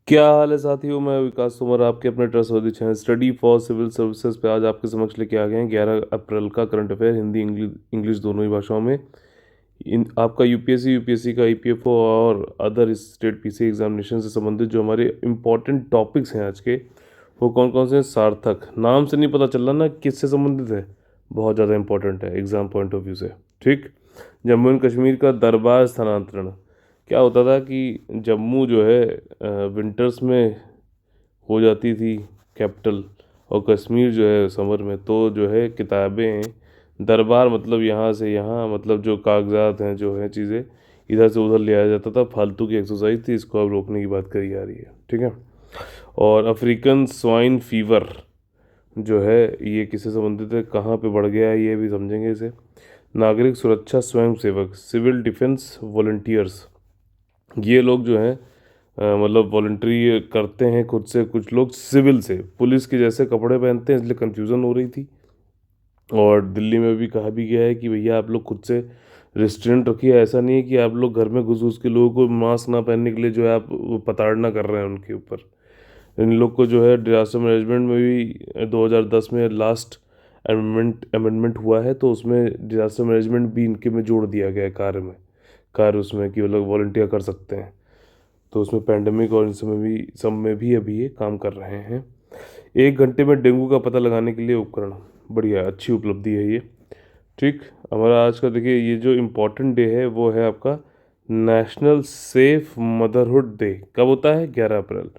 क्या हाल है साथियों। मैं विकास तोमर आपके अपने trustworthy channel study for civil services पे आज आपके समक्ष लेके आ गए हैं 11 अप्रैल का current affair Hindi English English दोनों ही भाषाओं में। इन आपका यूपीएससी का ईपीएफओ और अदर स्टेट पीसी एग्जामिनेशन से संबंधित जो हमारे इंपॉर्टेंट टॉपिक्स हैं आज के, वो कौन कौन से हैं। सार्थक नाम से नहीं पता चल रहा ना किससे संबंधित है, बहुत ज़्यादा इंपॉर्टेंट है एग्जाम पॉइंट ऑफ व्यू से। ठीक। जम्मू एंड कश्मीर का दरबार स्थानांतरण। क्या होता था कि जम्मू जो है विंटर्स में हो जाती थी कैपिटल, और कश्मीर जो है समर में। तो जो है किताबें, दरबार मतलब यहाँ से यहाँ, मतलब जो कागजात हैं जो है चीज़ें इधर से उधर ले आया जाता था। फालतू की एक्सरसाइज थी, इसको अब रोकने की बात करी जा रही है। ठीक है। और अफ्रीकन स्वाइन फीवर जो है ये किससे संबंधित है, कहाँ पे बढ़ गया है, ये भी समझेंगे इसे। नागरिक सुरक्षा स्वयंसेवक, सिविल डिफेंस वॉलंटियर्स, ये लोग जो हैं मतलब वॉलंटरी करते हैं खुद से। कुछ लोग सिविल से, पुलिस के जैसे कपड़े पहनते हैं, इसलिए कंफ्यूजन हो रही थी। और दिल्ली में भी कहा भी गया है कि भैया आप लोग खुद से रिस्ट्रेंट रखिए। ऐसा नहीं है कि आप लोग घर में घुस घुस के लोगों को मास्क ना पहनने के लिए जो है आप प्रताड़ना कर रहे हैं उनके ऊपर। इन लोग को जो है डिजास्टर मैनेजमेंट में भी 2010 में लास्ट अमेंडमेंट हुआ है, तो उसमें डिजास्टर मैनेजमेंट भी इनके में जोड़ दिया गया है कार्य में। कार्य उसमें कि वो लोग वॉलंटियर कर सकते हैं। तो उसमें पैंडमिक और इन सब में भी अभी ये काम कर रहे हैं। 1 घंटे में डेंगू का पता लगाने के लिए उपकरण, बढ़िया अच्छी उपलब्धि है ये। ठीक। हमारा आज का देखिए ये जो इम्पोर्टेंट डे है वो है आपका नेशनल सेफ मदरहुड डे। कब होता है? 11 अप्रैल।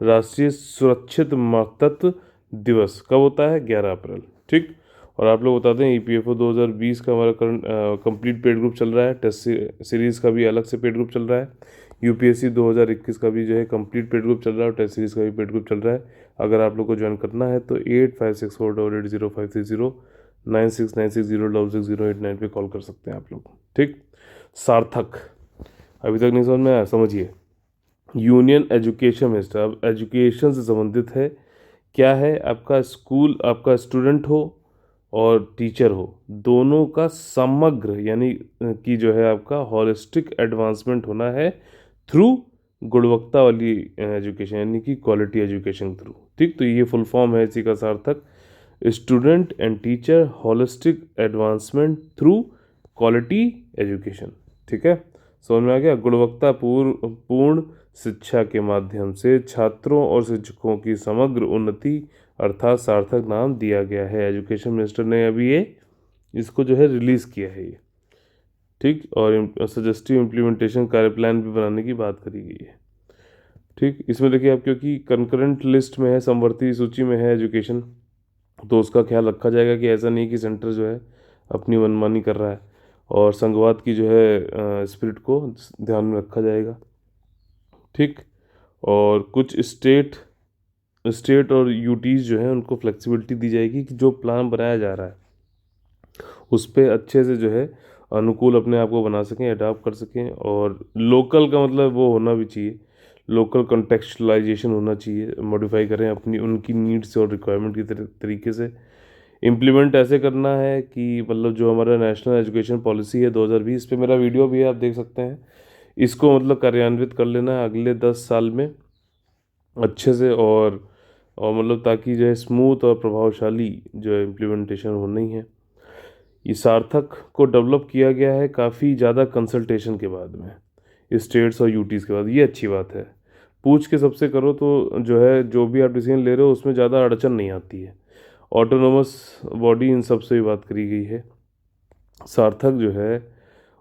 राष्ट्रीय सुरक्षित मातृत्व दिवस कब होता है? 11 अप्रैल। ठीक। और आप लोग बता दें ईपीएफओ 2020 का हमारा करंट कंप्लीट पेड ग्रुप चल रहा है। टेस्ट सीरीज़ का भी अलग से पेड ग्रुप चल रहा है। यूपीएससी 2021 का भी जो है कंप्लीट पेड ग्रुप चल रहा है, और टेस्ट सीरीज़ का भी पेड ग्रुप चल रहा है। अगर आप लोग को ज्वाइन करना है तो 8564880530 9696066089 पे कॉल कर सकते हैं आप लोग। ठीक। सार्थक अभी तक नहीं समझ में आया, समझिए। यूनियन एजुकेशन मिनिस्टर, अब एजुकेशन से संबंधित है। क्या है? आपका स्कूल, आपका स्टूडेंट हो और टीचर हो, दोनों का समग्र यानी कि जो है आपका हॉलिस्टिक एडवांसमेंट होना है थ्रू गुणवत्ता वाली एजुकेशन, यानी कि क्वालिटी एजुकेशन थ्रू। ठीक। तो ये फुल फॉर्म है इसी का सार्थक, student and teacher holistic advancement through quality education. ठीक है। समझ में आ गया? गुणवत्ता पूर्ण शिक्षा के माध्यम से छात्रों और शिक्षकों की समग्र उन्नति अर्थात सार्थक नाम दिया गया है। एजुकेशन मिनिस्टर ने अभी ये इसको जो है रिलीज किया है ये। ठीक। और सजेस्टिव इम्प्लीमेंटेशन कार्य प्लान भी बनाने की बात करी गई है। ठीक। इसमें देखिए आप, क्योंकि कंकरेंट लिस्ट में है, समवर्ती सूची में है एजुकेशन, तो उसका ख्याल रखा जाएगा कि ऐसा नहीं कि सेंटर जो है अपनी मनमानी कर रहा है, और संघवाद की जो है स्पिरिट को ध्यान में रखा जाएगा। ठीक। और कुछ स्टेट स्टेट और यूटीज जो है उनको फ्लेक्सिबिलिटी दी जाएगी कि जो प्लान बनाया जा रहा है उस पर अच्छे से जो है अनुकूल अपने आप को बना सकें, अडाप्ट कर सकें। और लोकल का मतलब वो होना भी चाहिए, लोकल कॉन्टेक्चुअलाइजेशन होना चाहिए, मॉडिफाई करें अपनी उनकी नीड्स और रिक्वायरमेंट की तरीके से। इम्प्लीमेंट ऐसे करना है कि मतलब जो हमारा नेशनल एजुकेशन पॉलिसी है 2020 पे, मेरा वीडियो भी है, आप देख सकते हैं। इसको मतलब कार्यान्वित कर लेना है अगले 10 साल में अच्छे से। और मतलब ताकि जो है स्मूथ और प्रभावशाली जो है इम्प्लीमेंटेशन होनी है। ये सार्थक को डेवलप किया गया है काफ़ी ज़्यादा कंसल्टेशन के बाद में, स्टेट्स और यूटीज़ के बाद। ये अच्छी बात है। पूछ के सबसे करो तो जो है जो भी आप डिसीजन ले रहे हो उसमें ज़्यादा अड़चन नहीं आती है। ऑटोनोमस बॉडी, इन सब से भी बात करी गई है। सार्थक जो है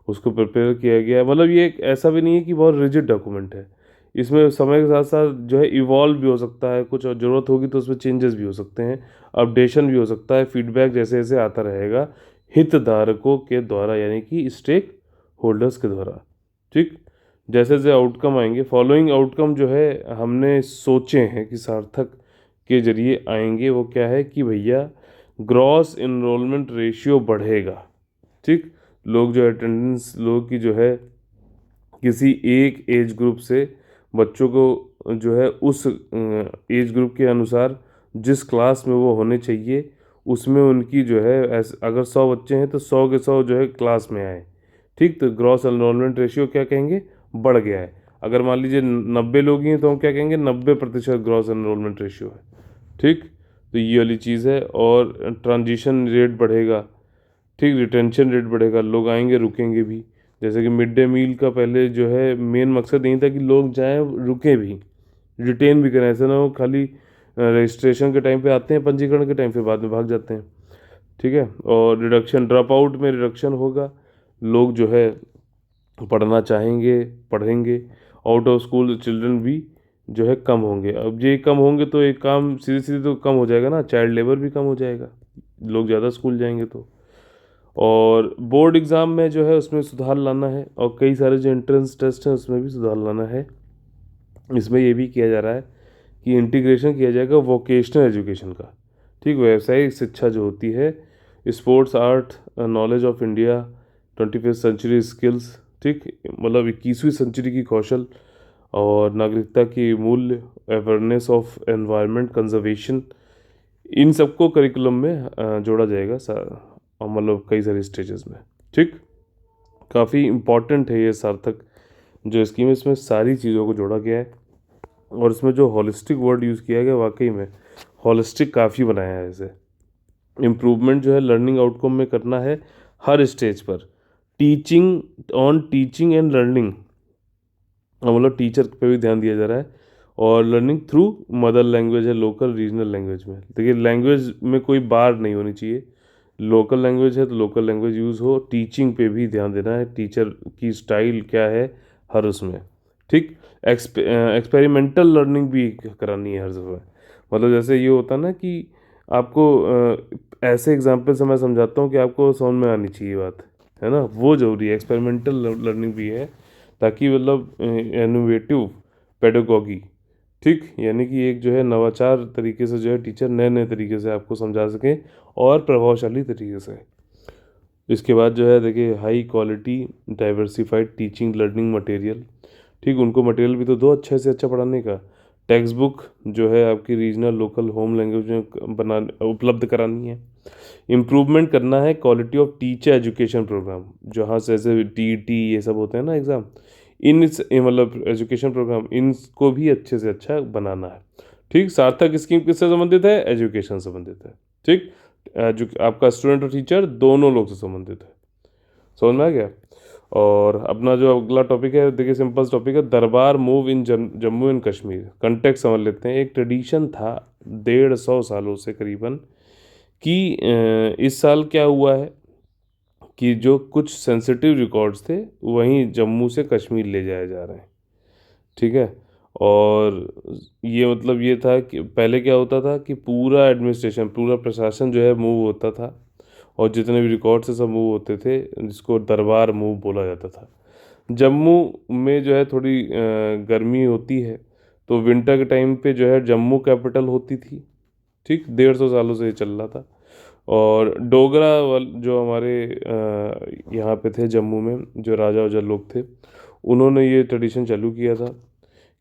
उसको प्रिपेयर किया गया है, मतलब ये एक ऐसा भी नहीं है कि बहुत रिजिड डॉक्यूमेंट है। इसमें समय के साथ साथ जो है इवॉल्व भी हो सकता है, कुछ और ज़रूरत होगी तो उसमें चेंजेस भी हो सकते हैं, अपडेशन भी हो सकता है, फीडबैक जैसे जैसे आता रहेगा हितधारकों के द्वारा, यानी कि स्टेक होल्डर्स के द्वारा। ठीक। जैसे जैसे आउटकम आएंगे, फॉलोइंग आउटकम जो है हमने सोचे हैं कि सार्थक के जरिए आएंगे, वो क्या है कि भैया ग्रॉस इनरोलमेंट रेशियो बढ़ेगा। ठीक। लोग जो अटेंडेंस लोग की जो है किसी एक एज ग्रुप से बच्चों को जो है उस एज ग्रुप के अनुसार जिस क्लास में वो होने चाहिए उसमें उनकी जो है अगर 100 बच्चे हैं तो 100 के 100 जो है क्लास में आए। ठीक। तो ग्रॉस एनरोलमेंट रेशियो क्या कहेंगे? बढ़ गया है। अगर मान लीजिए 90 लोग ही हैं तो हम क्या कहेंगे, 90% ग्रॉस एनरोलमेंट रेशियो है। ठीक, तो ये वाली चीज़ है। और ट्रांजिशन रेट बढ़ेगा, ठीक, रिटेंशन रेट बढ़ेगा, लोग आएंगे रुकेंगे भी। जैसे कि मिड डे मील का पहले जो है मेन मकसद यही था कि लोग जाएं रुकें भी, रिटेन भी करें, ऐसा ना हो खाली रजिस्ट्रेशन के टाइम पे आते हैं, पंजीकरण के टाइम पे बाद में भाग जाते हैं। ठीक है, और रिडक्शन, ड्रॉप आउट में रिडक्शन होगा, लोग जो है पढ़ना चाहेंगे, पढ़ेंगे, आउट ऑफ स्कूल चिल्ड्रन भी जो है कम होंगे। अब ये कम होंगे तो एक काम सीधे सीधे तो कम हो जाएगा ना, चाइल्ड लेबर भी कम हो जाएगा, लोग ज़्यादा स्कूल जाएंगे तो। और बोर्ड एग्ज़ाम में जो है उसमें सुधार लाना है, और कई सारे जो एंट्रेंस टेस्ट हैं उसमें भी सुधार लाना है। इसमें ये भी किया जा रहा है कि इंटीग्रेशन किया जाएगा वोकेशनल एजुकेशन का। ठीक, व्यावसायिक शिक्षा जो होती है, sports, art, knowledge of India, 21वीं सेंचुरी स्किल्स, ठीक, मतलब 21वीं सेंचुरी की कौशल और नागरिकता की मूल्य, अवेयरनेस ऑफ एनवायरनमेंट कंजर्वेशन, इन सबको करिकुलम में जोड़ा जाएगा मतलब कई सारे स्टेजेस में। ठीक, काफ़ी इम्पॉर्टेंट है ये सार्थक जो स्कीम है, इसमें सारी चीज़ों को जोड़ा गया है। और इसमें जो होलिस्टिक वर्ड यूज़ किया गया, वाकई में होलिस्टिक काफ़ी बनाया है इसे। इम्प्रूवमेंट जो है लर्निंग आउटकम में करना है हर स्टेज पर, टीचिंग एंड लर्निंग, मतलब टीचर पे भी ध्यान दिया जा रहा है। और लर्निंग थ्रू मदर लैंग्वेज है, लोकल रीजनल लैंग्वेज में। देखिए लैंग्वेज में कोई बार नहीं होनी चाहिए, लोकल लैंग्वेज है तो लोकल लैंग्वेज यूज़ हो। टीचिंग पे भी ध्यान देना है, टीचर की स्टाइल क्या है हर उसमें। ठीक, एक्सपेरिमेंटल लर्निंग भी करानी है हर जगह। मतलब जैसे ये होता है ना कि आपको ऐसे एग्जाम्पल से मैं समझाता हूँ कि आपको समझ में आनी चाहिए बात, है ना, वो जरूरी है। एक्सपेरिमेंटल लर्निंग भी है ताकि मतलब इनोवेटिव पेडागॉजी, ठीक, यानी कि एक जो है नवाचार तरीके से जो है टीचर नए नए तरीके से आपको समझा सके और प्रभावशाली तरीके से। इसके बाद जो है देखिए high quality diversified teaching learning material. ठीक, उनको मटेरियल भी तो दो अच्छे से अच्छा पढ़ाने का। टेक्स्ट बुक जो है आपकी रीजनल लोकल होम लैंग्वेज में बना उपलब्ध करानी है। इम्प्रूवमेंट करना है quality of teacher education program, जहाँ से जैसे टी ये सब होते हैं ना एग्ज़ाम, मतलब एजुकेशन प्रोग्राम, इनको भी अच्छे से अच्छा बनाना है। ठीक, सार्थक स्कीम किससे संबंधित है, एजुकेशन से संबंधित है। ठीक, आपका स्टूडेंट और टीचर दोनों लोग से संबंधित है। समझ में आ गया। और अपना जो अगला टॉपिक है, देखिए सिंपल टॉपिक है, Darbar move in Jammu and Kashmir. Context समझ लेते हैं। एक ट्रेडिशन था 150 सालों से करीबन कि इस साल क्या हुआ है कि जो कुछ सेंसिटिव रिकॉर्ड्स थे वहीं जम्मू से कश्मीर ले जाए जा रहे हैं। ठीक है, और ये मतलब ये था कि पहले क्या होता था कि पूरा एडमिनिस्ट्रेशन, पूरा प्रशासन जो है मूव होता था, और जितने भी रिकॉर्ड्स से सब मूव होते थे, जिसको दरबार मूव बोला जाता था। जम्मू में जो है थोड़ी गर्मी होती है, तो विंटर के टाइम पे जो है जम्मू कैपिटल होती थी। ठीक, 150 सालों से ये चल रहा था। और डोगरा जो हमारे यहाँ पे थे जम्मू में, जो राजा वजा लोग थे, उन्होंने ये ट्रेडिशन चालू किया था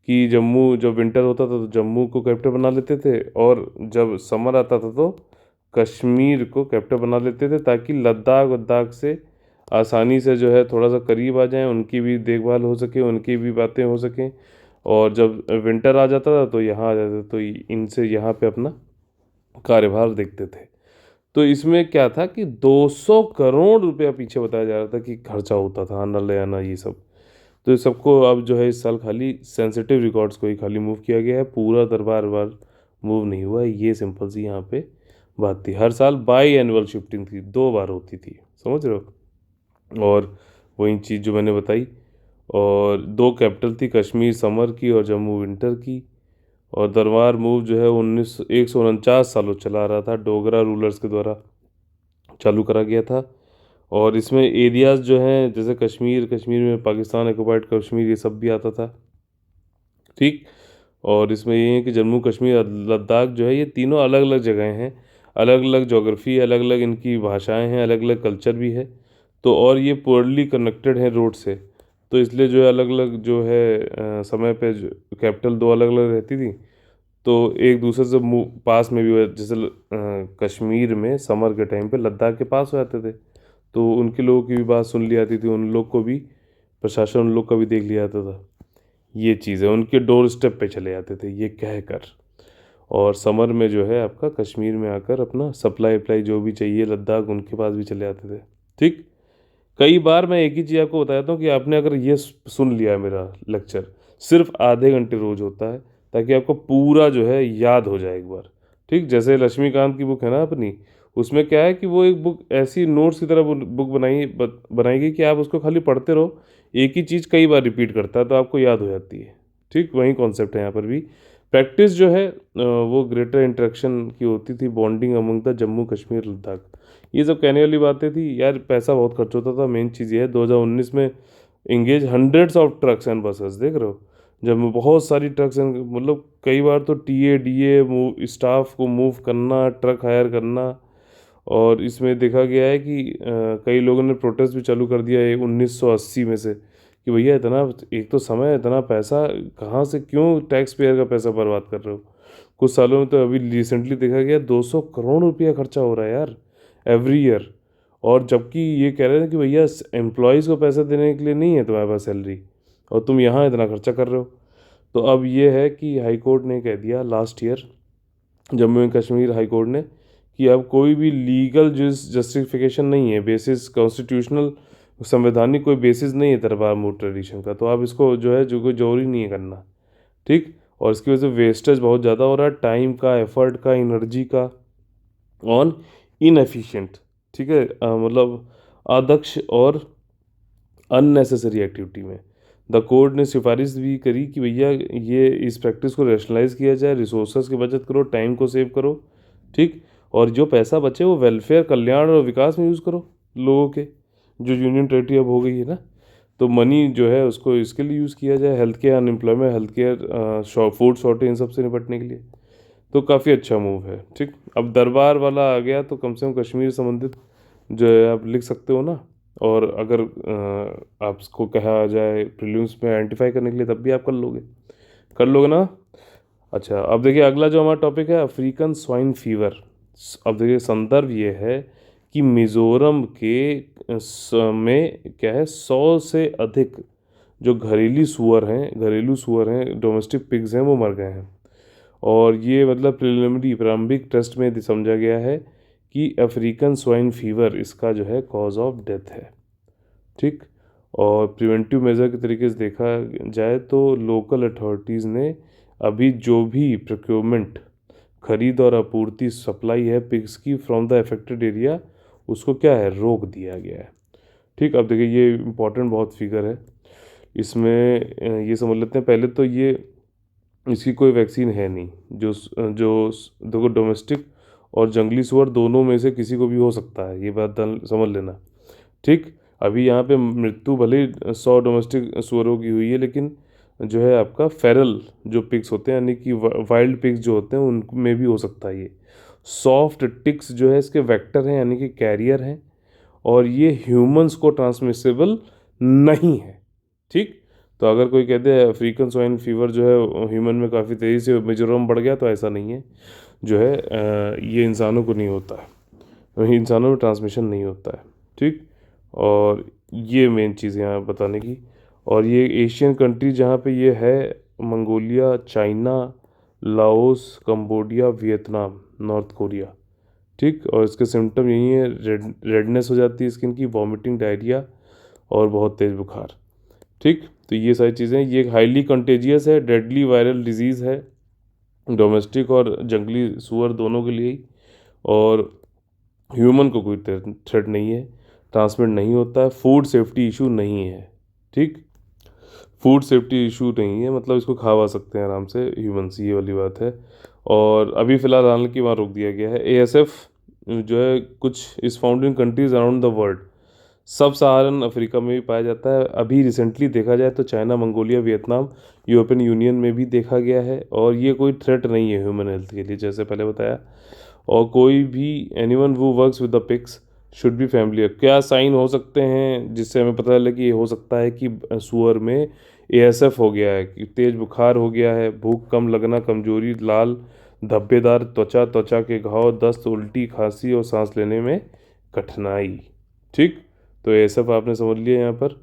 कि जम्मू जब विंटर होता था तो जम्मू को कैपिटल बना लेते थे, और जब समर आता था तो कश्मीर को कैपिटल बना लेते थे, ताकि लद्दाख वद्दाख से आसानी से जो है थोड़ा सा करीब आ जाएं, उनकी भी देखभाल हो सके, उनकी भी बातें हो सकें। और जब विंटर आ जाता था तो यहाँ आ जाते, तो इनसे यहाँ पे अपना कार्यभार देखते थे। तो इसमें क्या था कि 200 करोड़ रुपया पीछे बताया जा रहा था कि खर्चा होता था, आना ले आना ये सब। तो इस सबको अब जो है इस साल खाली सेंसिटिव रिकॉर्ड्स को ही खाली मूव किया गया है, पूरा दरबार बार मूव नहीं हुआ है। ये सिंपल सी यहाँ पे बात थी। हर साल बाई एनुअल शिफ्टिंग थी, 2 बार होती थी, समझ रहे हो। और वही चीज़ जो मैंने बताई, और 2 कैपिटल थी, कश्मीर समर की और जम्मू विंटर की। और दरबार मूव जो है 149 सालों चला रहा था, डोगरा रूलर्स के द्वारा चालू करा गया था। और इसमें एरियाज़ जो हैं जैसे कश्मीर, कश्मीर में पाकिस्तान ऑक्युपाइड कश्मीर, ये सब भी आता था। ठीक, और इसमें ये है कि जम्मू कश्मीर और लद्दाख जो है ये तीनों अलग अलग जगहें हैं, अलग अलग जोग्राफी, अलग अलग इनकी भाषाएं हैं, अलग अलग कल्चर भी है। तो और ये पोरली कनेक्टेड हैं रोड से, तो इसलिए जो है अलग अलग जो है समय पे कैपिटल 2 अलग अलग रहती थी, तो एक दूसरे से पास में भी हुआ। जैसे कश्मीर में समर के टाइम पे लद्दाख के पास हो जाते थे, तो उनके लोगों की भी बात सुन ली जाती थी, उन लोग को भी प्रशासन उन लोग का भी देख लिया जाता था। ये चीज़ है, उनके डोर स्टेप पे चले जाते थे ये कहकर। और समर में जो है आपका कश्मीर में आकर अपना सप्लाई अप्लाई जो भी चाहिए लद्दाख उनके पास भी चले जाते थे। ठीक। कई बार मैं एक ही चीज़ आपको बताता हूँ कि आपने अगर ये सुन लिया मेरा लेक्चर, सिर्फ आधे घंटे रोज होता है, ताकि आपको पूरा जो है याद हो जाए एक बार। ठीक। जैसे लक्ष्मीकांत की बुक है ना अपनी, उसमें क्या है कि वो एक बुक ऐसी नोट्स की तरह बुक बनाई गई कि आप उसको खाली पढ़ते रहो, एक ही चीज़ कई बार रिपीट करता है तो आपको याद हो जाती है। ठीक। वही कॉन्सेप्ट है यहाँ पर भी। प्रैक्टिस जो है वो ग्रेटर इंटरेक्शन की होती थी, bonding among the Jammu Kashmir Ladakh. ये सब कहने वाली बातें थी यार, पैसा बहुत खर्च होता था। मेन चीज़ ये है 2019 में engage hundreds of trucks and buses, देख रहे हो, जब में बहुत सारी ट्रक्स एंड मतलब कई बार तो टीए डीए स्टाफ को मूव करना, ट्रक हायर करना। और इसमें देखा गया है कि कई लोगों ने प्रोटेस्ट भी चालू कर दिया है 1980 में से कि भैया इतना, एक तो समय है, इतना पैसा कहाँ से, क्यों टैक्स पेयर का पैसा बर्बाद कर रहे हो। कुछ सालों में तो अभी रिसेंटली देखा गया 200 करोड़ रुपया खर्चा हो रहा है यार एवरी ईयर। और जबकि ये कह रहे हैं कि भैया एम्प्लॉयज़ को पैसा देने के लिए नहीं है तुम्हारे पास सैलरी, और तुम यहाँ इतना खर्चा कर रहे हो। तो अब ये है कि हाई कोर्ट ने कह दिया last year, Jammu and Kashmir high court ने, कि अब कोई भी लीगल जस्टिफिकेशन नहीं है, बेसिस कॉन्स्टिट्यूशनल संवैधानिक कोई बेसिस नहीं है दरबार मूव ट्रेडिशन का, तो आप इसको जो है जो कोई जोरी नहीं है करना। ठीक। और इसकी वजह से वेस्टेज बहुत ज़्यादा हो रहा है, टाइम का, एफर्ट का, एनर्जी का, ऑन इनएफिशिएंट। ठीक है, मतलब अदक्ष और अननेसेसरी एक्टिविटी में। द कोर्ट ने सिफारिश भी करी कि भैया ये इस प्रैक्टिस को रैशनलाइज किया जाए, रिसोर्सेज की बचत करो, टाइम को सेव करो। ठीक। और जो पैसा बचे वो वेलफेयर, कल्याण और विकास में यूज़ करो लोगों के, जो यूनियन टेरिटरी अब हो गई है ना, तो मनी जो है उसको इसके लिए यूज़ किया जाए, health care, unemployment, health care, food shortage, इन सब से निपटने के लिए। तो काफ़ी अच्छा मूव है। ठीक। अब दरबार वाला आ गया तो कम से कम कश्मीर संबंधित जो है आप लिख सकते हो ना। और अगर आपको कहा जाए प्रीलिम्स में आइडेंटिफाई करने के लिए तब भी आप कर लोगे ना। अच्छा, अब देखिए अगला जो हमारा टॉपिक है अफ्रीकन स्वाइन फीवर। अब देखिए संदर्भ ये है कि मिज़ोरम के में क्या है, 100 से अधिक जो घरेलू सुअर हैं, डोमेस्टिक पिग्स हैं, वो मर गए हैं। और ये मतलब प्रिलिमिनरी प्रारंभिक टेस्ट में समझा गया है कि अफ्रीकन स्वाइन फीवर इसका जो है कॉज ऑफ डेथ है। ठीक। और प्रिवेंटिव मेजर के तरीके से देखा जाए तो लोकल अथॉरिटीज़ ने अभी जो भी प्रोक्योरमेंट, खरीद और आपूर्ति, सप्लाई है पिग्स की फ्रॉम द अफेक्टेड एरिया, उसको क्या है, रोक दिया गया है। ठीक। अब देखिए ये इम्पोर्टेंट बहुत फिगर है इसमें, ये समझ लेते हैं पहले तो, ये इसकी कोई वैक्सीन है नहीं। जो जो देखो, डोमेस्टिक और जंगली सुअर दोनों में से किसी को भी हो सकता है, ये बात समझ लेना। ठीक। अभी यहाँ पे मृत्यु भले ही 100 डोमेस्टिक सुअरों की हुई है, लेकिन जो है आपका फेरल जो पिग्स होते हैं, यानी कि वाइल्ड पिग्स जो होते हैं, उनमें भी हो सकता है ये। सॉफ्ट टिक्स जो है इसके वेक्टर हैं, यानी कि कैरियर हैं, और ये ह्यूमंस को ट्रांसमिसेबल नहीं है। ठीक। तो अगर कोई कहते हैं अफ्रीकन स्वाइन फीवर जो है ह्यूमन में काफ़ी तेज़ी से मिजोरम बढ़ गया, तो ऐसा नहीं है। जो है ये इंसानों को नहीं होता है, इंसानों में ट्रांसमिशन नहीं होता है। ठीक। और ये मेन चीज़ यहाँ बताने की। और ये एशियन कंट्री जहाँ पे ये है, Mongolia, China, Laos, Cambodia, Vietnam, north Korea. ठीक। और इसके सिम्टम यही है, रेडनेस हो जाती है स्किन की, वॉमिटिंग, डायरिया और बहुत तेज़ बुखार। ठीक। तो ये सारी चीज़ें, ये हाईली कंटेजियस है, डेडली वायरल डिजीज़ है, डोमेस्टिक और जंगली सुअर दोनों के लिए ही। और ह्यूमन को कोई थ्रेट नहीं है, ट्रांसमिट नहीं होता है, फूड सेफ्टी इशू नहीं है। ठीक। फूड सेफ्टी इशू नहीं है, मतलब इसको खावा सकते हैं आराम से ह्यूमंस, ये वाली बात है। और अभी फ़िलहाल हालांकि वहाँ रोक दिया गया है। एएसएफ जो है कुछ इस found in countries around the world, सब सहारन अफ्रीका में भी पाया जाता है। अभी रिसेंटली देखा जाए तो China, Mongolia, Vietnam, European union में भी देखा गया है। और ये कोई थ्रेट नहीं है ह्यूमन हेल्थ के लिए, जैसे पहले बताया। और कोई भी एनीवन वो works with the pigs should be familiar. क्या साइन हो सकते हैं जिससे हमें पता चले कि ये हो सकता है कि सुअर में एएसएफ हो गया है, कि तेज बुखार हो गया है, भूख कम लगना, कमजोरी, लाल धब्बेदार त्वचा, त्वचा के घाव, दस्त, उल्टी, खांसी और सांस लेने में कठिनाई। ठीक। तो ये सब आपने समझ लिया यहाँ पर,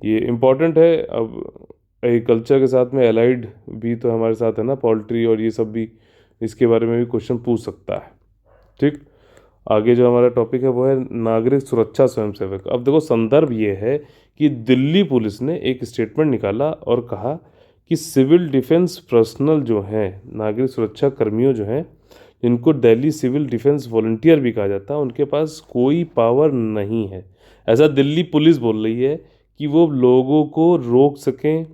ये इम्पॉर्टेंट है। अब एग्रीकल्चर के साथ में एलाइड भी तो हमारे साथ है ना, पोल्ट्री और ये सब भी, इसके बारे में भी क्वेश्चन पूछ सकता है। ठीक, आगे जो हमारा टॉपिक है वो है नागरिक सुरक्षा स्वयंसेवक। अब देखो संदर्भ ये है कि दिल्ली पुलिस ने एक स्टेटमेंट निकाला और कहा कि सिविल डिफेंस पर्सनल जो हैं, नागरिक सुरक्षा कर्मियों जो हैं, जिनको दिल्ली सिविल डिफेंस वॉलंटियर भी कहा जाता है, उनके पास कोई पावर नहीं है। ऐसा दिल्ली पुलिस बोल रही है कि वो लोगों को रोक सकें,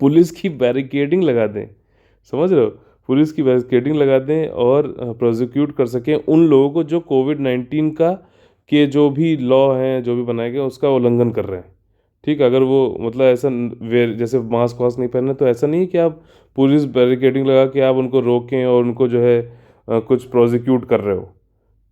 पुलिस की बैरिकेडिंग लगा दें, समझ रहे हो, पुलिस की बैरिकेडिंग लगा दें और प्रोसिक्यूट कर सकें उन लोगों को जो कोविड-19 का के जो भी लॉ हैं, जो भी बनाए गए उसका उल्लंघन कर रहे हैं। ठीक, अगर वो मतलब ऐसा वे जैसे मास्क वास्क नहीं पहनना, तो ऐसा नहीं है कि आप पुलिस बैरिकेडिंग लगा के आप उनको रोकें और उनको जो है कुछ प्रोसिक्यूट कर रहे हो।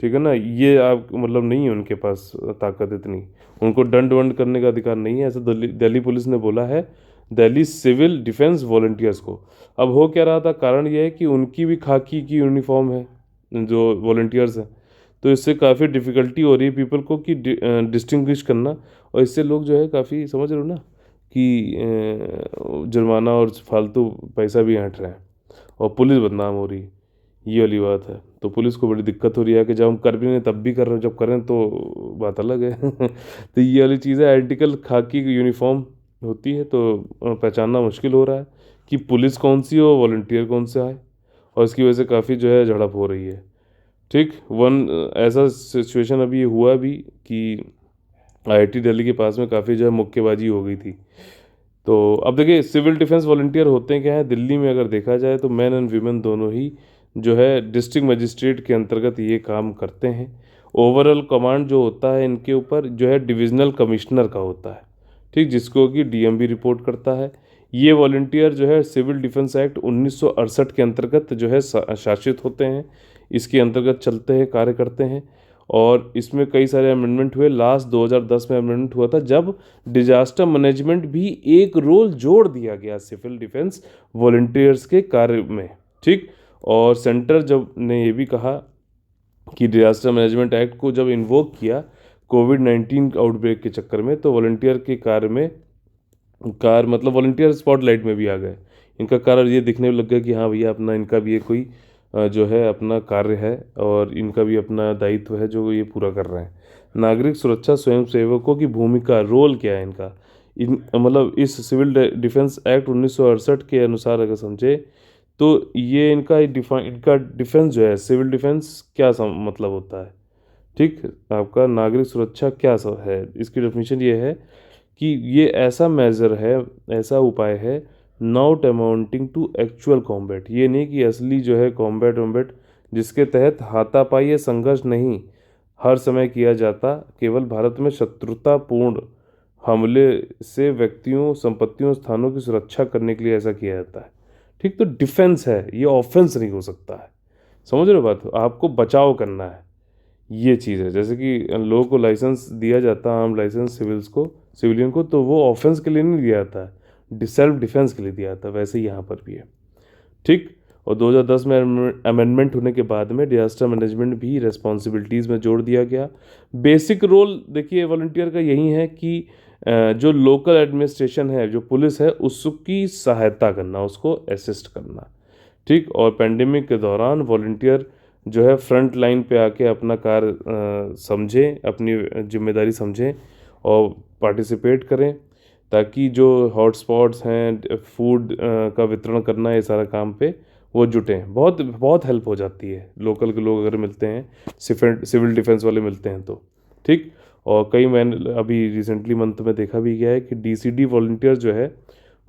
ठीक है ना, ये आप मतलब नहीं है उनके पास ताकत इतनी, उनको दंड वंड करने का अधिकार नहीं है, ऐसा दिल्ली दिल्ली पुलिस ने बोला है दिल्ली सिविल डिफेंस वॉलंटियर्स को। अब हो क्या रहा था, कारण यह है कि उनकी भी खाकी की यूनिफॉर्म है जो वॉलंटियर्स हैं, तो इससे काफ़ी डिफ़िकल्टी हो रही है पीपल को कि डिस्टिंग्विश करना, और इससे लोग जो है काफ़ी, समझ रहे हो ना, कि जुर्माना और फालतू पैसा भी हट रहा है और पुलिस बदनाम हो रही है, ये वाली बात है। तो पुलिस को बड़ी दिक्कत हो रही है कि जब हम कर भी नहीं तब भी कर रहे हो, जब करें तो बात अलग है। तो ये वाली चीज़ है, आइडेंटिकल खाकी की यूनिफॉर्म होती है तो पहचानना मुश्किल हो रहा है कि पुलिस कौन सी हो, वॉलंटियर कौन सा है, और इसकी वजह से काफ़ी जो है झड़प हो रही है। ठीक, ऐसा सिचुएशन अभी हुआ भी कि आईआईटी दिल्ली के पास में काफ़ी जो है मुक्केबाजी हो गई थी। तो अब देखिए सिविल डिफेंस वॉलंटियर होते हैं क्या है, दिल्ली में अगर देखा जाए तो मैन एंड वीमेन दोनों ही जो है डिस्ट्रिक्ट मजिस्ट्रेट के अंतर्गत ये काम करते हैं। ओवरऑल कमांड जो होता है इनके ऊपर जो है डिविजनल कमिश्नर का होता है। ठीक, जिसको कि डीएम भी रिपोर्ट करता है। ये वॉलंटियर जो है सिविल डिफेंस एक्ट 1968 के अंतर्गत जो है शासित होते हैं, इसके अंतर्गत चलते हैं, कार्य करते हैं। और इसमें कई सारे अमेंडमेंट हुए, लास्ट 2010 में अमेंडमेंट हुआ था जब डिजास्टर मैनेजमेंट भी एक रोल जोड़ दिया गया सिविल डिफेंस वॉलंटियर्स के कार्य में। ठीक, और सेंटर जब ने ये भी कहा कि डिजास्टर मैनेजमेंट एक्ट को जब इन्वोक किया कोविड-19 आउटब्रेक के चक्कर में, तो वॉलंटियर के कार्य में मतलब वॉलंटियर स्पॉटलाइट में भी आ गए। इनका कार्य ये दिखने लग गया कि हाँ भैया अपना, इनका भी ये कोई जो है अपना कार्य है और इनका भी अपना दायित्व है जो ये पूरा कर रहे हैं। नागरिक सुरक्षा स्वयंसेवकों की भूमिका, रोल क्या है इनका, इन मतलब इस सिविल डिफेंस एक्ट 1968 के अनुसार अगर समझे तो ये इनका डिफेंस जो है, सिविल डिफेंस क्या मतलब होता है। ठीक, आपका नागरिक सुरक्षा क्या है, इसकी डेफिनेशन ये है कि ये ऐसा मेजर है, ऐसा उपाय है not amounting to actual combat, ये नहीं कि असली जो है कॉम्बैट वॉम्बैट, जिसके तहत हाथापाई या संघर्ष नहीं हर समय किया जाता, केवल भारत में शत्रुतापूर्ण हमले से व्यक्तियों, संपत्तियों, स्थानों की सुरक्षा करने के लिए ऐसा किया जाता है। ठीक, तो डिफेंस है, ये ऑफेंस नहीं हो सकता है, समझ रहे हो बात, आपको बचाव करना है, ये चीज़ है। जैसे कि लोगों को लाइसेंस दिया जाता है, आम लाइसेंस सिविलियन को, तो वो ऑफेंस के लिए नहीं दिया जाता है, सेल्फ डिफेंस के लिए दिया जाता है, वैसे ही यहाँ पर भी है। ठीक, और 2010 में अमेंडमेंट होने के बाद में डिजास्टर मैनेजमेंट भी रेस्पॉन्सिबिलिटीज़ में जोड़ दिया गया। बेसिक रोल देखिए वॉलंटियर का यही है कि जो लोकल एडमिनिस्ट्रेशन है, जो पुलिस है, उसकी सहायता करना, उसको असिस्ट करना। ठीक, और पेंडेमिक के दौरान वॉलंटियर जो है फ्रंट लाइन पे आके अपना कार्य समझें, अपनी जिम्मेदारी समझें और पार्टिसिपेट करें, ताकि जो हॉटस्पॉट्स हैं, फूड का वितरण करना, ये सारा काम पे वो जुटें। बहुत बहुत हेल्प हो जाती है, लोकल के लोग अगर मिलते हैं, सिविल डिफेंस वाले मिलते हैं तो। ठीक, और कई मैंने अभी रिसेंटली मंथ में देखा भी गया है कि डीसीडी वॉलंटियर जो है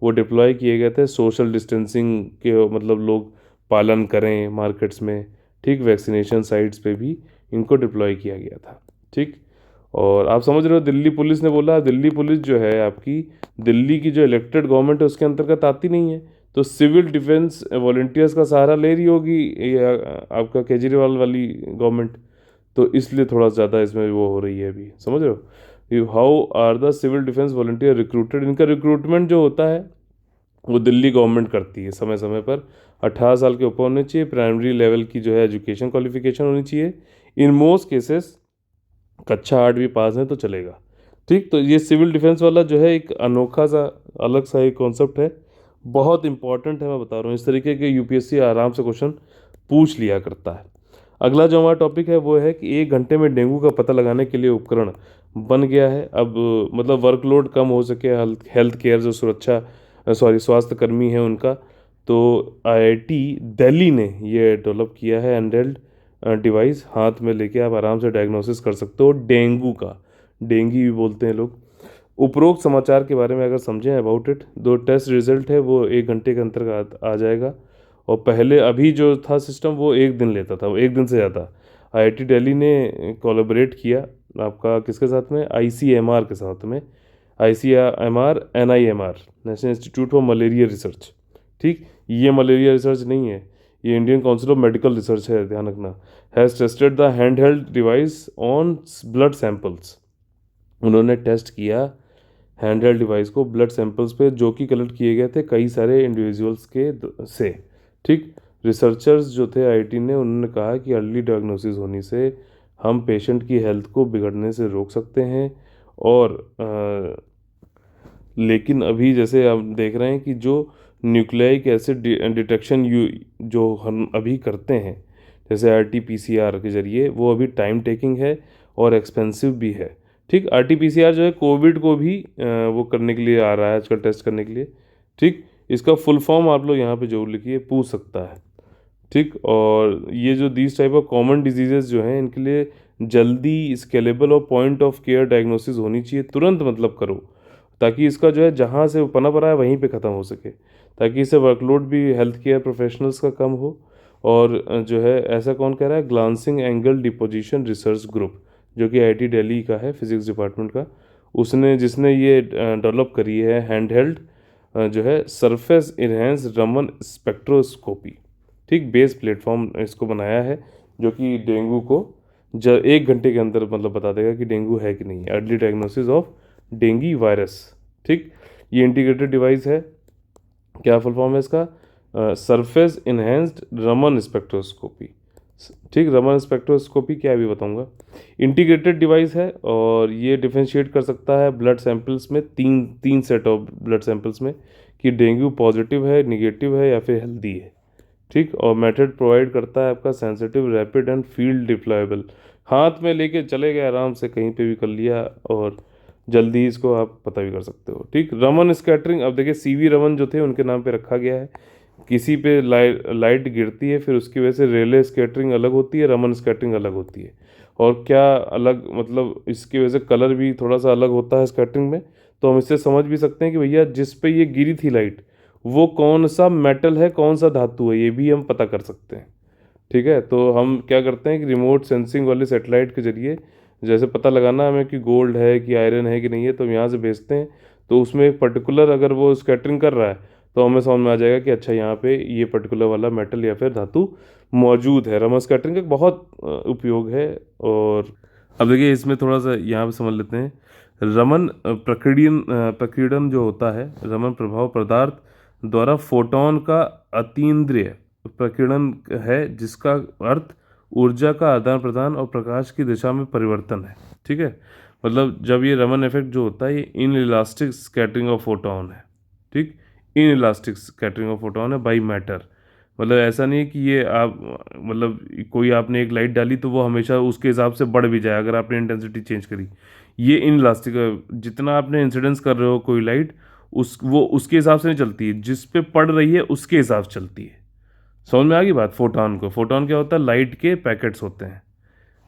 वो डिप्लॉय किए गए थे, सोशल डिस्टेंसिंग के मतलब लोग पालन करें मार्केट्स में। ठीक, वैक्सीनेशन साइट्स पे भी इनको डिप्लॉय किया गया था। ठीक, और आप समझ रहे हो दिल्ली पुलिस ने बोला, दिल्ली पुलिस जो है आपकी, दिल्ली की जो इलेक्टेड गवर्नमेंट है उसके अंतर्गत आती नहीं है, तो सिविल डिफेंस वॉलंटियर्स का सहारा ले रही होगी ये आपका केजरीवाल वाली गवर्नमेंट, तो इसलिए थोड़ा ज़्यादा इसमें वो हो रही है अभी, समझ रहे हो। How are the civil defence volunteer recruited, इनका रिक्रूटमेंट जो होता है वो दिल्ली गवर्नमेंट करती है समय समय पर। 18 साल के ऊपर होने चाहिए, प्राइमरी लेवल की जो है एजुकेशन क्वालिफिकेशन होनी चाहिए, इन मोस्ट केसेस कक्षा 8 भी पास है तो चलेगा। ठीक, तो ये सिविल डिफेंस वाला जो है एक अनोखा सा अलग सा एक कॉन्सेप्ट है, बहुत इंपॉर्टेंट है, मैं बता रहा हूँ। इस तरीके के यूपीएससी आराम से क्वेश्चन पूछ लिया करता है। अगला जो हमारा टॉपिक है वो है कि 1 घंटे में डेंगू का पता लगाने के लिए उपकरण बन गया है। अब मतलब वर्कलोड कम हो सके हेल्थ हेल्थ केयर जो स्वास्थ्य कर्मी हैं उनका, तो आईआईटी दिल्ली ने ये डेवलप किया है हैंडहेल्ड डिवाइस। हाथ में लेके आप आराम से डायग्नोसिस कर सकते हो डेंगू का, डेंगी भी बोलते हैं लोग। उपरोक्त समाचार के बारे में अगर समझें अबाउट इट, दो टेस्ट रिजल्ट है वो 1 घंटे के अंतर्गत आ जाएगा। और पहले अभी जो था सिस्टम वो 1 दिन लेता था, वो 1 दिन से ज़्यादा। आईआईटी दिल्ली ने कोलैबोरेट किया आपका किसके साथ में, आईसीएमआर के साथ में, ICMR NIMR, national institute for malaria research. ठीक, ये मलेरिया रिसर्च नहीं है, ये Indian council of medical research है, ध्यान रखना। Has tested the hand held device on blood samples. उन्होंने टेस्ट किया हैंडहेल्ड डिवाइस को ब्लड सैंपल्स पे जो कि कलेक्ट किए गए थे कई सारे इंडिविजुअल्स के से। ठीक, रिसर्चर्स जो थे आईआईटी ने, उन्होंने कहा कि अर्ली डायग्नोसिस होने से हम पेशेंट की हेल्थ को बिगड़ने से रोक सकते हैं। और लेकिन अभी जैसे हम देख रहे हैं कि जो न्यूक्लिक एसिड डिटेक्शन जो हम अभी करते हैं जैसे आरटीपीसीआर के जरिए, वो अभी टाइम टेकिंग है और एक्सपेंसिव भी है। ठीक, आरटीपीसीआर जो है कोविड को भी वो करने के लिए आ रहा है आजकल, टेस्ट करने के लिए। ठीक, इसका फुल फॉर्म आप लोग यहाँ पे जरूर लिखिए, पूछ सकता है। ठीक, और ये जो these type of common diseases जो हैं इनके लिए जल्दी स्केलेबल और पॉइंट ऑफ केयर डायग्नोसिस होनी चाहिए, तुरंत मतलब करो, ताकि इसका जो है जहाँ से वो पनप रहा है वहीं पे ख़त्म हो सके, ताकि इससे वर्कलोड भी हेल्थ केयर प्रोफेशनल्स का कम हो। और जो है ऐसा कौन कह रहा है, glancing angle deposition research group, जो कि आईआईटी दिल्ली का है, फिजिक्स डिपार्टमेंट का, उसने जिसने ये डेवलप करी है हैंडहेल्ड जो है सरफेस इनहेंस रमन स्पेक्ट्रोस्कोपी। ठीक, बेस प्लेटफॉर्म इसको बनाया है जो कि डेंगू को 1 घंटे के अंदर मतलब बता देगा कि डेंगू है कि नहीं, early diagnosis of dinghy virus. ठीक, ये इंटीग्रेटेड डिवाइस है, क्या फुल फॉर्म है इसका, सरफेस इनहेंस्ड रमन स्पेक्ट्रोस्कोपी। ठीक, रमन स्पेक्ट्रोस्कोपी क्या भी बताऊंगा। इंटीग्रेटेड डिवाइस है और ये डिफरेंशिएट कर सकता है ब्लड सैंपल्स में, तीन तीन सेट ऑफ ब्लड सैंपल्स में, कि डेंगू पॉजिटिव है, निगेटिव है या फिर हेल्दी है। ठीक, और मेथड प्रोवाइड करता है आपका sensitive rapid and field deployable, हाथ में लेके चले गए आराम से, कहीं पे भी कर लिया और जल्दी इसको आप पता भी कर सकते हो। ठीक, रमन स्कैटरिंग, अब देखिए सीवी रमन जो थे उनके नाम पे रखा गया है। किसी पे लाइट गिरती है फिर उसकी वजह से रेले स्कैटरिंग अलग होती है, रमन स्कैटरिंग अलग होती है। और क्या अलग मतलब इसकी वजह से कलर भी थोड़ा सा अलग होता है स्कैटरिंग में। तो हम इससे समझ भी सकते हैं कि भैया जिस पे ये गिरी थी लाइट वो कौन सा मेटल है, कौन सा धातु है, ये भी हम पता कर सकते हैं। ठीक है, तो हम क्या करते हैं कि रिमोट सेंसिंग वाले सेटेलाइट के जरिए जैसे पता लगाना हमें कि गोल्ड है कि आयरन है कि नहीं है, तो हम यहाँ से भेजते हैं, तो उसमें एक पर्टिकुलर अगर वो स्कैटरिंग कर रहा है तो हमें समझ में आ जाएगा कि अच्छा यहाँ पे ये पर्टिकुलर वाला मेटल या फिर धातु मौजूद है। रमन स्कैटरिंग का बहुत उपयोग है। और अब देखिए इसमें थोड़ा सा यहाँ पे समझ लेते हैं, रमन प्रकीर्णन जो होता है, रमन प्रभाव पदार्थ द्वारा फोटोन का अतीन्द्रिय प्रकीर्णन है, जिसका अर्थ ऊर्जा का आदान प्रदान और प्रकाश की दिशा में परिवर्तन है। ठीक है, मतलब जब ये रमन इफेक्ट जो होता है ये in elastic scattering of photon है। ठीक, in elastic scattering of photon है बाई मैटर, मतलब ऐसा नहीं है कि ये आप मतलब कोई आपने एक लाइट डाली तो वो हमेशा उसके हिसाब से बढ़ भी जाए अगर आपने इंटेंसिटी चेंज करी। ये इन इलास्टिक, जितना आपने इंसिडेंस कर रहे हो कोई लाइट, वो उसके हिसाब से नहीं चलती है, जिस पे पड़ रही है उसके हिसाब से चलती है। समझ में आ गई बात। फोटोन क्या होता है, लाइट के पैकेट्स होते हैं।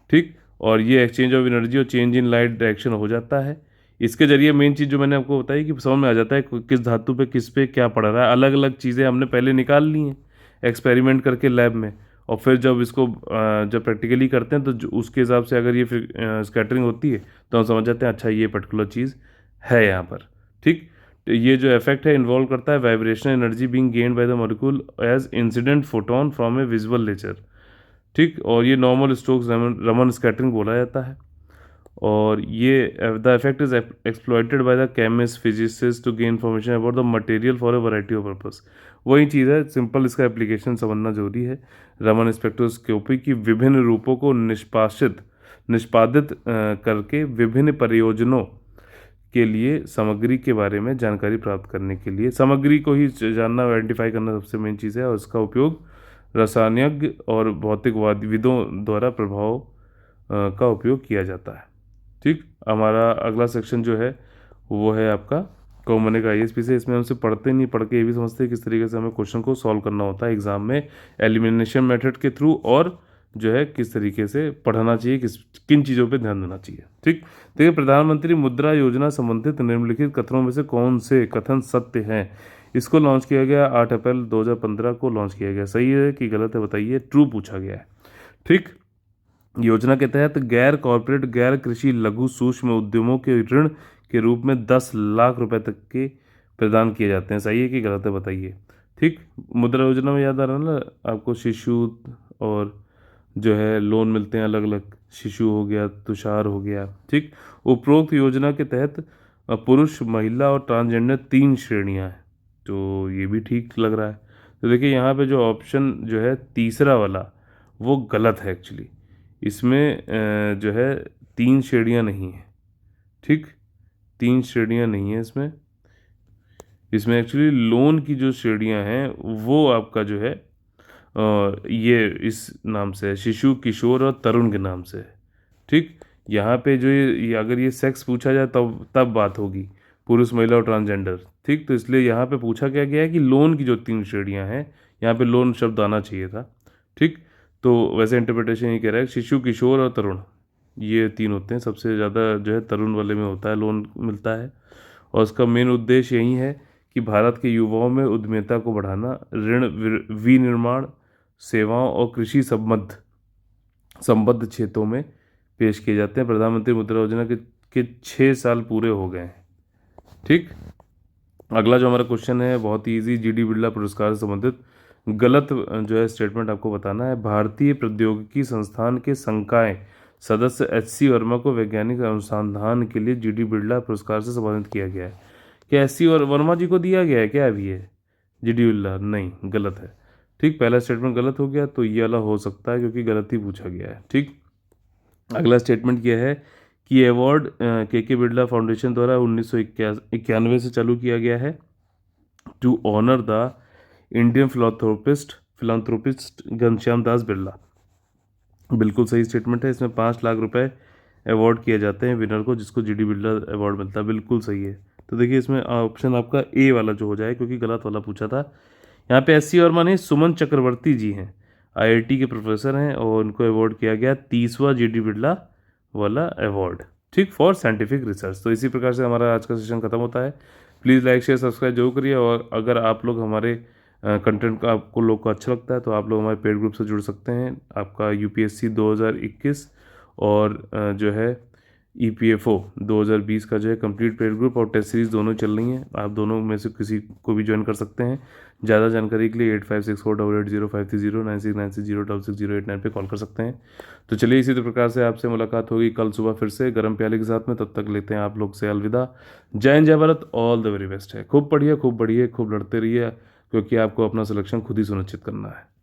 ठीक, और ये एक्सचेंज ऑफ एनर्जी और चेंज इन लाइट डायरेक्शन हो जाता है इसके जरिए। मेन चीज़ जो मैंने आपको बताई कि समझ में आ जाता है किस धातु पे किस पे क्या पड़ रहा है। अलग अलग चीज़ें हमने पहले निकाल ली हैं एक्सपेरिमेंट करके लैब में, और फिर जब इसको जब प्रैक्टिकली करते हैं तो उसके हिसाब से अगर ये फिर स्कैटरिंग होती है तो हम समझ जाते हैं अच्छा ये पर्टिकुलर चीज़ है यहाँ पर। ठीक, तो ये जो इफेक्ट है इन्वॉल्व करता है vibrational energy being gained by the molecule as incident photon from a visual nature. ठीक, और ये नॉर्मल स्टोक्स रमन स्कैटरिंग बोला जाता है। और ये the effect is exploited by the chemist physicist to gain information about the material for a variety of purpose. वही चीज़ है, सिंपल इसका एप्लीकेशन समझना जरूरी है। रमन स्पेक्ट्रोस्कोपी की विभिन्न रूपों को निष्पादित करके विभिन्न प्रयोजनों के लिए सामग्री के बारे में जानकारी प्राप्त करने के लिए, सामग्री को ही जानना, आइडेंटिफाई करना सबसे मेन चीज़ है, और उसका उपयोग रसायनज्ञ और भौतिकवादविदों द्वारा प्रभाव का उपयोग किया जाता है। ठीक, हमारा अगला सेक्शन जो है वो है आपका कॉमन का आईएएसपी से। इसमें हमसे पढ़ते नहीं, पढ़ के ये भी समझते हैं किस तरीके से हमें क्वेश्चन को सॉल्व करना होता है एग्जाम में एलिमिनेशन मेथड के थ्रू, और जो है किस तरीके से पढ़ना चाहिए, किन चीज़ों पे ध्यान देना चाहिए। ठीक, देखिए प्रधानमंत्री मुद्रा योजना संबंधित निम्नलिखित कथनों में से कौन से कथन सत्य हैं। इसको लॉन्च किया गया 8 अप्रैल 2015 को लॉन्च किया गया। सही है कि गलत है बताइए, ट्रू पूछा गया है। ठीक, योजना के तहत गैर कॉरपोरेट गैर कृषि लघु सूक्ष्म उद्यमों के ऋण के रूप में 10 लाख रुपए तक के प्रदान किए जाते हैं। सही है कि गलत है बताइए। ठीक, मुद्रा योजना में याद आ रहा है ना आपको, शिशु और जो है लोन मिलते हैं अलग अलग, शिशु हो गया, तुषार हो गया। ठीक, उपरोक्त योजना के तहत पुरुष, महिला और ट्रांसजेंडर 3 श्रेणियां हैं, तो ये भी ठीक लग रहा है। तो देखिए यहाँ पे जो ऑप्शन जो है तीसरा वाला वो गलत है एक्चुअली। इसमें जो है 3 श्रेणियां नहीं है। ठीक, 3 श्रेणियां नहीं है इसमें। इसमें एक्चुअली लोन की जो श्रेणियां हैं वो आपका जो है ये इस नाम से है, शिशु, किशोर और तरुण के नाम से है। ठीक, यहाँ पे जो ये अगर ये सेक्स पूछा जाए तब बात होगी, पुरुष, महिला और ट्रांसजेंडर। ठीक, तो इसलिए यहाँ पे पूछा क्या गया है कि लोन की जो 3 श्रेणियां हैं, यहाँ पे लोन शब्द आना चाहिए था। ठीक, तो वैसे इंटरप्रिटेशन ये कह रहा है शिशु, किशोर और तरुण, ये 3 होते हैं। सबसे ज़्यादा जो है तरुण वाले में होता है, लोन मिलता है, और उसका मेन उद्देश्य यही है कि भारत के युवाओं में उद्यमिता को बढ़ाना, ऋण विनिर्माण, सेवाओं और कृषि संबद्ध क्षेत्रों में पेश किए जाते हैं। प्रधानमंत्री मुद्रा योजना के 6 साल पूरे हो गए हैं। ठीक, अगला जो हमारा क्वेश्चन है बहुत ही इजी, जीडी बिरला पुरस्कार से संबंधित गलत जो है स्टेटमेंट आपको बताना है। भारतीय प्रौद्योगिकी संस्थान के संकाय सदस्य एच.सी. वर्मा को वैज्ञानिक अनुसंधान के लिए जीडी बिरला पुरस्कार से सम्मानित किया गया है। क्या एच.सी. वर्मा जी को दिया गया है क्या अभी ये जीडी बिरला? नहीं, गलत है। ठीक, पहला स्टेटमेंट गलत हो गया, तो ये वाला हो सकता है क्योंकि गलत ही पूछा गया है। ठीक, अगला स्टेटमेंट यह है कि अवार्ड के बिरला फाउंडेशन द्वारा 1991 से चालू किया गया है to honour the Indian philanthropist Ghanshyam Das Birla. बिल्कुल सही स्टेटमेंट है। इसमें 5 लाख रुपए अवार्ड किए जाते हैं विनर को, जिसको जीडी बिरला अवार्ड मिलता है। बिल्कुल सही है। तो देखिए इसमें ऑप्शन आपका ए वाला जो हो जाए, क्योंकि गलत वाला पूछा था। यहाँ पे एच.सी. वर्मा नहीं, सुमन चक्रवर्ती जी हैं, आईआईटी के प्रोफेसर हैं, और उनको अवार्ड किया गया 30वां जीडी बिरला वाला अवार्ड। ठीक, फॉर साइंटिफिक रिसर्च। तो इसी प्रकार से हमारा आज का सेशन खत्म होता है। प्लीज़ लाइक शेयर सब्सक्राइब जरूर करिए, और अगर आप लोग हमारे कंटेंट का आपको लोग को अच्छा लगता है तो आप लोग हमारे पेड ग्रुप से जुड़ सकते हैं। आपका यूपीएससी 2021 और जो है ईपीएफओ 2020 का जो है कंप्लीट पेड ग्रुप और टेस्ट सीरीज दोनों चल रही हैं। आप दोनों में से किसी को भी ज्वाइन कर सकते हैं। ज़्यादा जानकारी के लिए 8564880530 9696606608 पे कॉल कर सकते हैं। तो चलिए इसी प्रकार से आपसे मुलाकात होगी कल सुबह फिर से गर्म प्याले के साथ में। तब तक लेते हैं आप लोग से अलविदा। जय हिंद, जय Bharat, all the very best है। खूब पढ़िए, खूब बढ़िए, खूब लड़ते रहिए, क्योंकि आपको अपना सिलेक्शन खुद ही सुनिश्चित करना है।